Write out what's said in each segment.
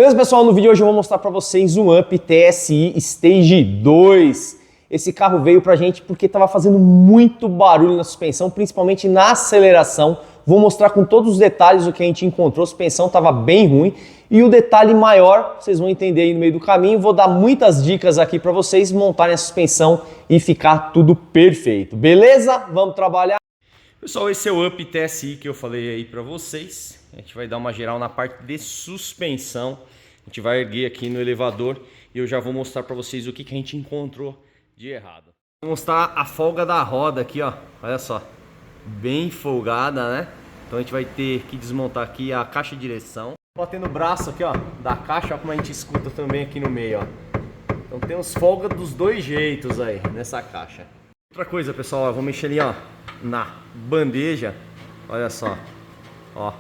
Beleza, pessoal? No vídeo de hoje eu vou mostrar para vocês um Up TSI Stage 2. Esse carro veio pra gente porque estava fazendo muito barulho na suspensão, principalmente na aceleração. Vou mostrar com todos os detalhes o que a gente encontrou. A suspensão estava bem ruim. E o detalhe maior, vocês vão entender aí no meio do caminho. Vou dar muitas dicas aqui para vocês montarem a suspensão e ficar tudo perfeito. Beleza? Vamos trabalhar? Pessoal, esse é o Up TSI que eu falei aí para vocês. A gente vai dar uma geral na parte de suspensão. A gente vai erguer aqui no elevador e eu já vou mostrar para vocês o que a gente encontrou de errado. Vou mostrar a folga da roda aqui, ó. Olha só, bem folgada, né? Então a gente vai ter que desmontar aqui a caixa de direção. Batendo o braço aqui, ó, da caixa, ó, como a gente escuta também aqui no meio, ó. Então temos folga dos dois jeitos aí nessa caixa. Outra coisa, pessoal, eu vou mexer ali, ó, na bandeja. Olha só, ó,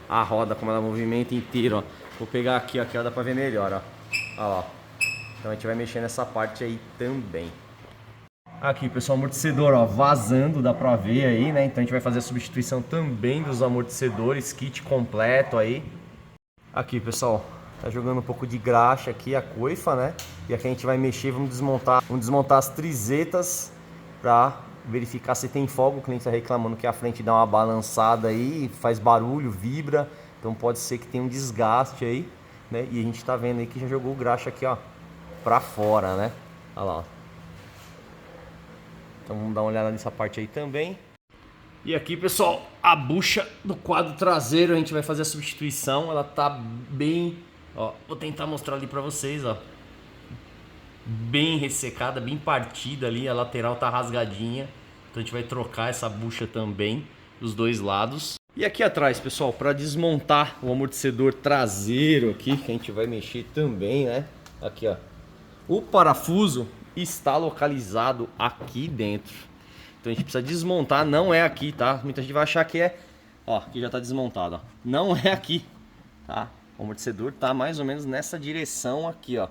a roda como ela movimenta inteiro, ó. Vou pegar aqui, ó, que dá pra ver melhor, ó. Olha lá. Então a gente vai mexer nessa parte aí também. Aqui, pessoal, amortecedor, ó, vazando, dá pra ver aí, né? Então a gente vai fazer a substituição também dos amortecedores, kit completo aí. Aqui, pessoal, tá jogando um pouco de graxa aqui, a coifa, né? E aqui a gente vai mexer, vamos desmontar as trizetas pra verificar se tem folga. O cliente tá reclamando que a frente dá uma balançada aí, faz barulho, vibra. Então pode ser que tenha um desgaste aí, né? E a gente tá vendo aí que já jogou o graxa aqui, ó, pra fora, né? Olha lá, ó. Então vamos dar uma olhada nessa parte aí também. E aqui, pessoal, a bucha do quadro traseiro, a gente vai fazer a substituição. Ela tá bem, ó, vou tentar mostrar ali pra vocês, ó, bem ressecada, bem partida ali. A lateral tá rasgadinha, então a gente vai trocar essa bucha também dos dois lados. E aqui atrás, pessoal, para desmontar o amortecedor traseiro aqui, que a gente vai mexer também, né? Aqui, ó, o parafuso está localizado aqui dentro. Então a gente precisa desmontar, não é aqui, tá? Muita gente vai achar que é, ó, aqui já tá desmontado, ó. Não é aqui, tá? O amortecedor tá mais ou menos nessa direção aqui, ó.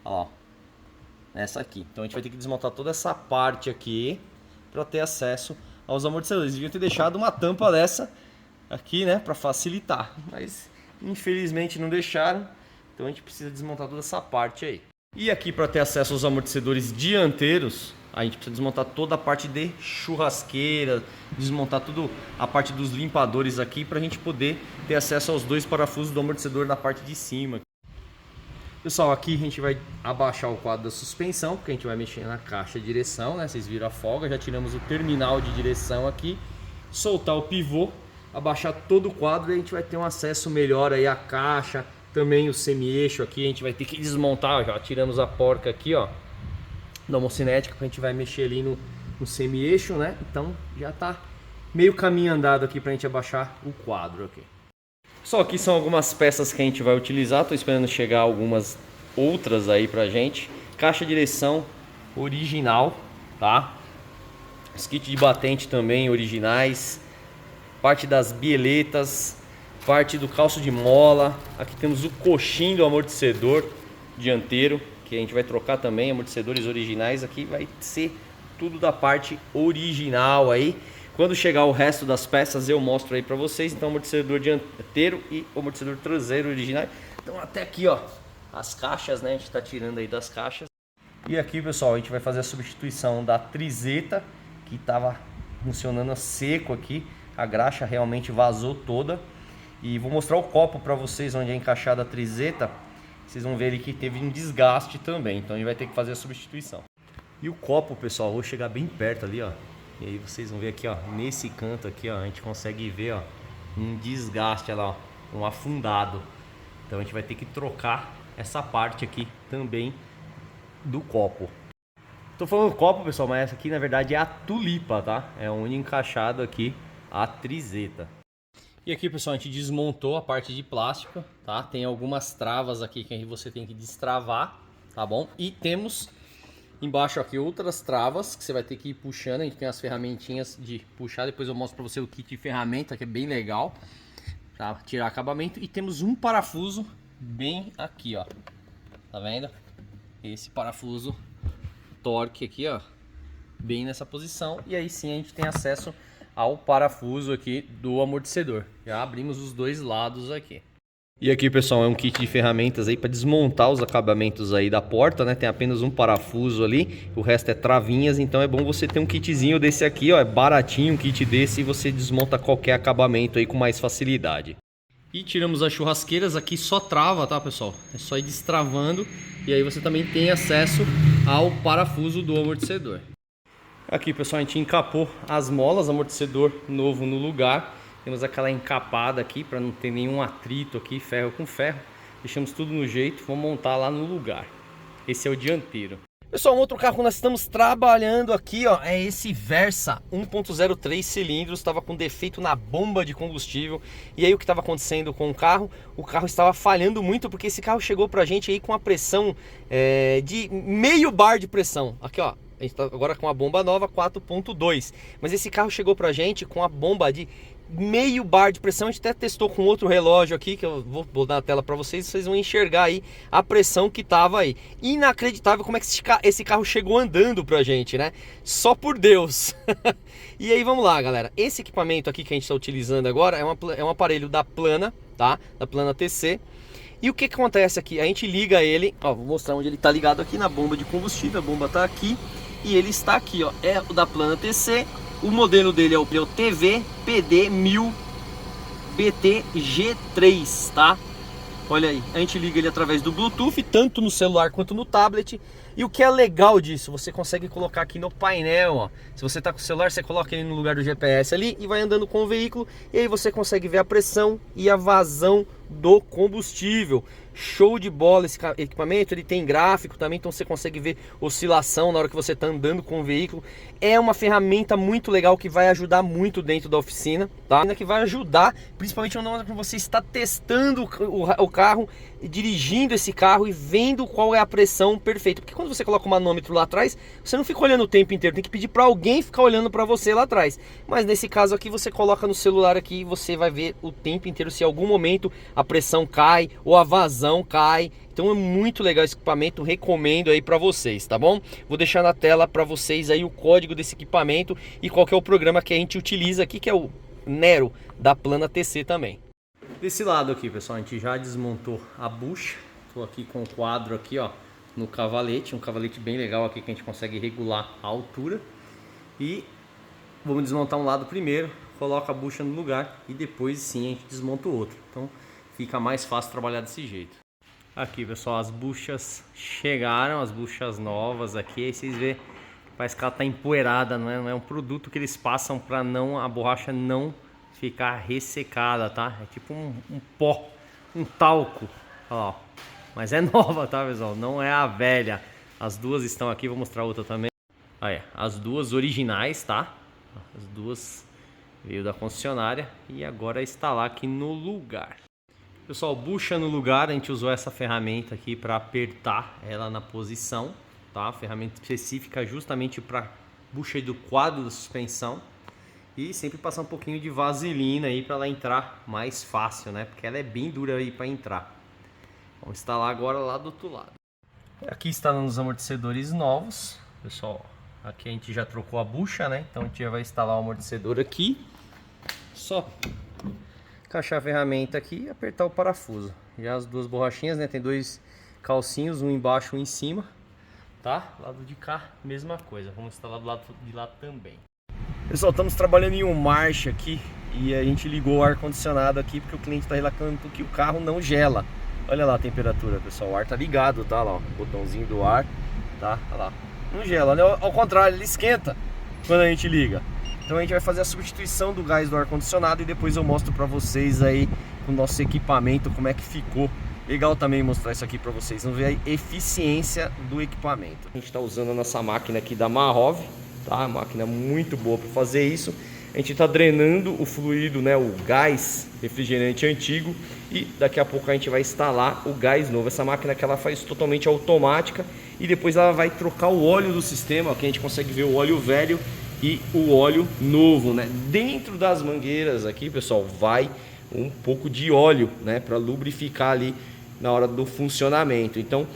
Ó, nessa aqui. Então a gente vai ter que desmontar toda essa parte aqui para ter acesso aos amortecedores. Deviam ter deixado uma tampa dessa aqui, né, para facilitar, mas infelizmente não deixaram. Então a gente precisa desmontar toda essa parte aí. E aqui, para ter acesso aos amortecedores dianteiros, a gente precisa desmontar toda a parte de churrasqueira, desmontar tudo a parte dos limpadores aqui, para a gente poder ter acesso aos dois parafusos do amortecedor na parte de cima. Pessoal, aqui a gente vai abaixar o quadro da suspensão, porque a gente vai mexer na caixa de direção, né? Vocês viram a folga, já tiramos o terminal de direção aqui, soltar o pivô, abaixar todo o quadro e a gente vai ter um acesso melhor aí à caixa, também o semi-eixo aqui, a gente vai ter que desmontar, já tiramos a porca aqui, ó, da homocinética, que a gente vai mexer ali no semi-eixo, né? Então já tá meio caminho andado aqui pra gente abaixar o quadro aqui. Só aqui são algumas peças que a gente vai utilizar, tô esperando chegar algumas outras aí pra gente. Caixa de direção original, tá? Os kits de batente também originais, parte das bieletas, parte do calço de mola. Aqui temos o coxim do amortecedor dianteiro, que a gente vai trocar também, amortecedores originais. Aqui vai ser tudo da parte original aí. Quando chegar o resto das peças eu mostro aí pra vocês. Então amortecedor dianteiro e amortecedor traseiro original. Então até aqui, ó, as caixas, né, a gente tá tirando aí das caixas. E aqui, pessoal, a gente vai fazer a substituição da trizeta, que tava funcionando seco aqui. A graxa realmente vazou toda. E vou mostrar o copo para vocês onde é encaixada a trizeta. Vocês vão ver ali que teve um desgaste também. Então a gente vai ter que fazer a substituição. E o copo, pessoal, vou chegar bem perto ali, ó. E aí vocês vão ver aqui, ó, nesse canto aqui, ó, a gente consegue ver, ó, um desgaste, olha lá, ó, um afundado. Então a gente vai ter que trocar essa parte aqui também do copo. Tô falando copo, pessoal, mas essa aqui na verdade é a tulipa, tá? É onde encaixado aqui a trizeta. E aqui, pessoal, a gente desmontou a parte de plástico, tá? Tem algumas travas aqui que você tem que destravar, tá bom? E temos embaixo aqui outras travas que você vai ter que ir puxando. A gente tem as ferramentinhas de puxar, depois eu mostro para você o kit de ferramenta, que é bem legal, tá? Tirar acabamento. E temos um parafuso bem aqui, ó, tá vendo? Esse parafuso torque aqui, ó, bem nessa posição. E aí sim a gente tem acesso ao parafuso aqui do amortecedor. Já abrimos os dois lados aqui. E aqui, pessoal, é um kit de ferramentas aí para desmontar os acabamentos aí da porta, né? Tem apenas um parafuso ali, o resto é travinhas, então é bom você ter um kitzinho desse aqui, ó, é baratinho um kit desse e você desmonta qualquer acabamento aí com mais facilidade. E tiramos as churrasqueiras, aqui só trava, tá, pessoal? É só ir destravando e aí você também tem acesso ao parafuso do amortecedor. Aqui, pessoal, a gente encapou as molas, amortecedor novo no lugar. Temos aquela encapada aqui para não ter nenhum atrito aqui, ferro com ferro. Deixamos tudo no jeito, vamos montar lá no lugar. Esse é o dianteiro. Pessoal, um outro carro que nós estamos trabalhando aqui, ó, é esse Versa 1.0 3 cilindros. Estava com defeito na bomba de combustível. E aí o que estava acontecendo com o carro? O carro estava falhando muito porque esse carro chegou pra gente aí com a pressão de meio bar de pressão. Aqui, ó. A gente tá agora com a bomba nova 4.2, mas esse carro chegou pra gente com a bomba de meio bar de pressão. A gente até testou com outro relógio aqui, que eu vou dar na tela para vocês, vocês vão enxergar aí a pressão que tava aí. Inacreditável como é que esse carro chegou andando pra gente, né? Só por Deus. E aí vamos lá, galera. Esse equipamento aqui que a gente está utilizando agora é um aparelho da Plana, tá? Da Plana TC. E o que acontece aqui? A gente liga ele, ó, vou mostrar onde ele tá ligado aqui na bomba de combustível. A bomba tá aqui e ele está aqui, ó, é o da Plana TC. O modelo dele é o TV PD 1000 BT G3, tá? Olha aí, a gente liga ele através do Bluetooth, tanto no celular quanto no tablet. E o que é legal disso, você consegue colocar aqui no painel, ó. Se você tá com o celular, você coloca ele no lugar do GPS ali e vai andando com o veículo. E aí você consegue ver a pressão e a vazão do combustível. Show de bola esse equipamento, ele tem gráfico também, então você consegue ver oscilação na hora que você está andando com o veículo. É uma ferramenta muito legal que vai ajudar muito dentro da oficina, tá? Que vai ajudar, principalmente na hora que você está testando o carro, dirigindo esse carro e vendo qual é a pressão perfeita. Porque quando você coloca o manômetro lá atrás, você não fica olhando o tempo inteiro, tem que pedir para alguém ficar olhando para você lá atrás. Mas nesse caso aqui, você coloca no celular aqui e você vai ver o tempo inteiro se em algum momento a pressão cai ou a vazão cai. Então é muito legal esse equipamento, recomendo aí para vocês, tá bom? Vou deixar na tela para vocês aí o código desse equipamento e qual que é o programa que a gente utiliza aqui, que é o Nero da Plana TC também. Desse lado aqui, pessoal, a gente já desmontou a bucha. Tô aqui com o quadro aqui, ó, no cavalete, um cavalete bem legal aqui que a gente consegue regular a altura. E vamos desmontar um lado primeiro, coloca a bucha no lugar e depois sim a gente desmonta o outro. Então fica mais fácil trabalhar desse jeito. Aqui, pessoal, as buchas chegaram, as buchas novas aqui. Aí vocês vê, parece que ela tá empoeirada, não é um produto que eles passam para a borracha não ficar ressecada, tá? É tipo um pó, um talco, ó. Mas é nova, tá, pessoal? Não é a velha. As duas estão aqui, vou mostrar outra também. Aí, as duas originais, tá? As duas veio da concessionária e agora está lá aqui no lugar. Pessoal, bucha no lugar, a gente usou essa ferramenta aqui para apertar ela na posição, tá? Ferramenta específica justamente para bucha do quadro da suspensão. E sempre passar um pouquinho de vaselina aí para ela entrar mais fácil, né? Porque ela é bem dura aí para entrar. Vamos instalar agora lá do outro lado. Aqui está nos amortecedores novos, pessoal. Aqui a gente já trocou a bucha, né? Então a gente já vai instalar o amortecedor aqui. Só encaixar a ferramenta aqui e apertar o parafuso. Já as duas borrachinhas, né? Tem dois calcinhos, um embaixo e um em cima, tá? Lado de cá, mesma coisa. Vamos instalar do lado de lá também. Pessoal, estamos trabalhando em um marcha aqui e a gente ligou o ar-condicionado aqui porque o cliente está relatando que o carro não gela. Olha lá a temperatura, pessoal. O ar tá ligado, tá? Lá, ó, botãozinho do ar, tá? Olha lá. Não gela, né? Ao contrário, ele esquenta quando a gente liga. Então a gente vai fazer a substituição do gás do ar-condicionado e depois eu mostro pra vocês aí com o nosso equipamento como é que ficou. Legal também mostrar isso aqui pra vocês, vamos ver a eficiência do equipamento. A gente tá usando a nossa máquina aqui da Marov, tá? Máquina muito boa para fazer isso. A gente tá drenando o fluido, né? O gás refrigerante antigo e daqui a pouco a gente vai instalar o gás novo. Essa máquina que ela faz totalmente automática e depois ela vai trocar o óleo do sistema. Aqui a gente consegue ver o óleo velho e o óleo novo, né? Dentro das mangueiras aqui, pessoal, vai um pouco de óleo, né? Para lubrificar ali na hora do funcionamento. Então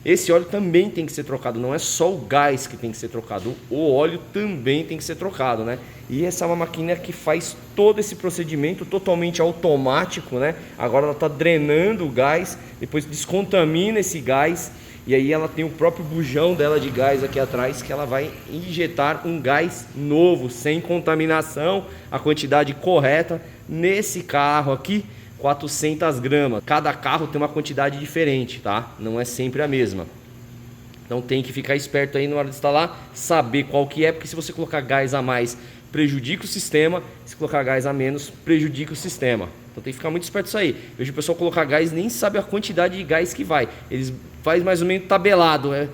Esse óleo também tem que ser trocado, não é só o gás que tem que ser trocado, o óleo também tem que ser trocado, né? E essa é uma máquina que faz todo esse procedimento totalmente automático, né? Agora ela está drenando o gás, depois descontamina esse gás e aí ela tem o próprio bujão dela de gás aqui atrás que ela vai injetar um gás novo, sem contaminação, a quantidade correta nesse carro aqui. 400 gramas, cada carro tem uma quantidade diferente, tá? Não é sempre a mesma. Então tem que ficar esperto aí na hora de instalar, saber qual que é, porque se você colocar gás a mais, prejudica o sistema, se colocar gás a menos, prejudica o sistema. Então tem que ficar muito esperto isso aí. Vejo o pessoal colocar gás, nem sabe a quantidade de gás que vai. Eles faz mais ou menos tabelado, né?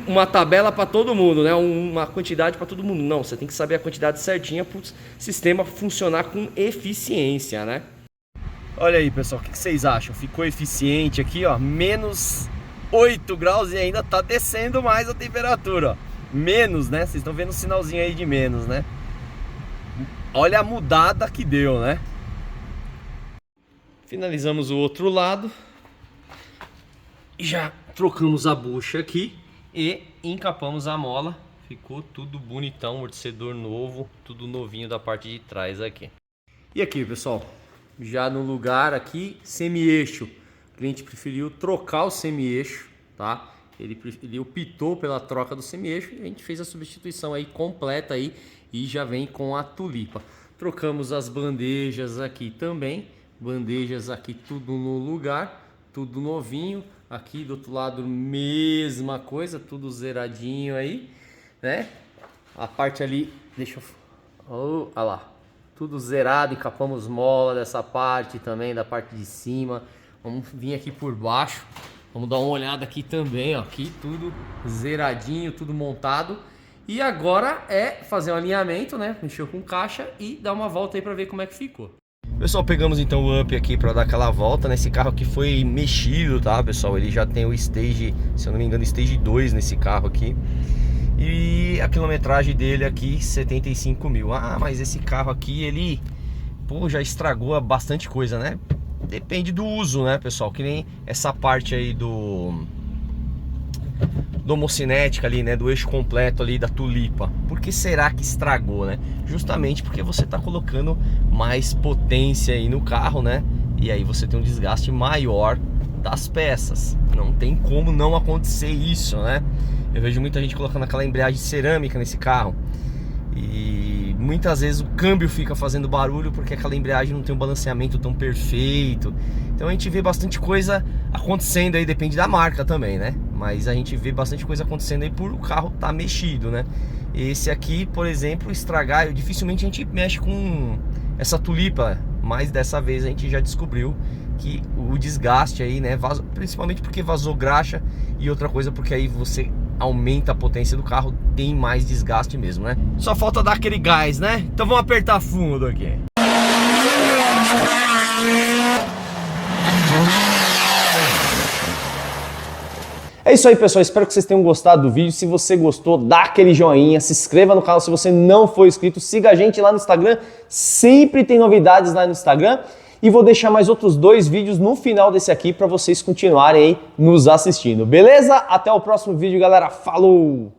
Uma tabela para todo mundo, né? Uma quantidade para todo mundo. Não, você tem que saber a quantidade certinha para o sistema funcionar com eficiência, né? Olha aí, pessoal, o que vocês acham? Ficou eficiente aqui, ó, menos 8 graus e ainda tá descendo mais a temperatura, ó. Menos, né? Vocês estão vendo o sinalzinho aí de menos, né? Olha a mudada que deu, né? Finalizamos o outro lado. Já trocamos a bucha aqui e encapamos a mola. Ficou tudo bonitão, amortecedor novo, tudo novinho da parte de trás aqui. E aqui, pessoal, já no lugar aqui, semi-eixo. O cliente preferiu trocar o semi-eixo, tá? Ele optou pela troca do semi-eixo e a gente fez a substituição aí completa aí e já vem com a tulipa. Trocamos as bandejas aqui também, bandejas aqui tudo no lugar, tudo novinho. Aqui do outro lado mesma coisa, tudo zeradinho aí, né? A parte ali, deixa eu... Oh, olha lá. Tudo zerado, encapamos mola dessa parte também, da parte de cima. Vamos vir aqui por baixo. Vamos dar uma olhada aqui também, ó. Aqui tudo zeradinho, tudo montado. E agora é fazer um alinhamento, né? Mexer com caixa e dar uma volta aí para ver como é que ficou. Pessoal, pegamos então o up aqui para dar aquela volta. Nesse carro aqui foi mexido, tá, pessoal? Ele já tem o Stage, se eu não me engano, Stage 2 nesse carro aqui. E a quilometragem dele aqui, 75 mil. Ah, mas esse carro aqui, ele, pô, já estragou bastante coisa, né? Depende do uso, né, pessoal? Que nem essa parte aí do homocinética ali, né? Do eixo completo ali da tulipa. Por que será que estragou, né? Justamente porque você tá colocando mais potência aí no carro, né? E aí você tem um desgaste maior das peças. Não tem como não acontecer isso, né? Eu vejo muita gente colocando aquela embreagem cerâmica nesse carro e muitas vezes o câmbio fica fazendo barulho porque aquela embreagem não tem um balanceamento tão perfeito. Então a gente vê bastante coisa acontecendo aí, depende da marca também, né? Mas a gente vê bastante coisa acontecendo aí por o carro tá mexido, né? Esse aqui, por exemplo, estragar, dificilmente a gente mexe com essa tulipa, mas dessa vez a gente já descobriu que o desgaste aí, né, principalmente porque vazou graxa e outra coisa porque aí você aumenta a potência do carro, tem mais desgaste mesmo, né? Só falta dar aquele gás, né? Então vamos apertar fundo aqui. É isso aí, pessoal, espero que vocês tenham gostado do vídeo. Se você gostou, dá aquele joinha, se inscreva no canal se você não for inscrito, siga a gente lá no Instagram, sempre tem novidades lá no Instagram. E vou deixar mais outros 2 vídeos no final desse aqui para vocês continuarem aí nos assistindo, beleza? Até o próximo vídeo, galera. Falou!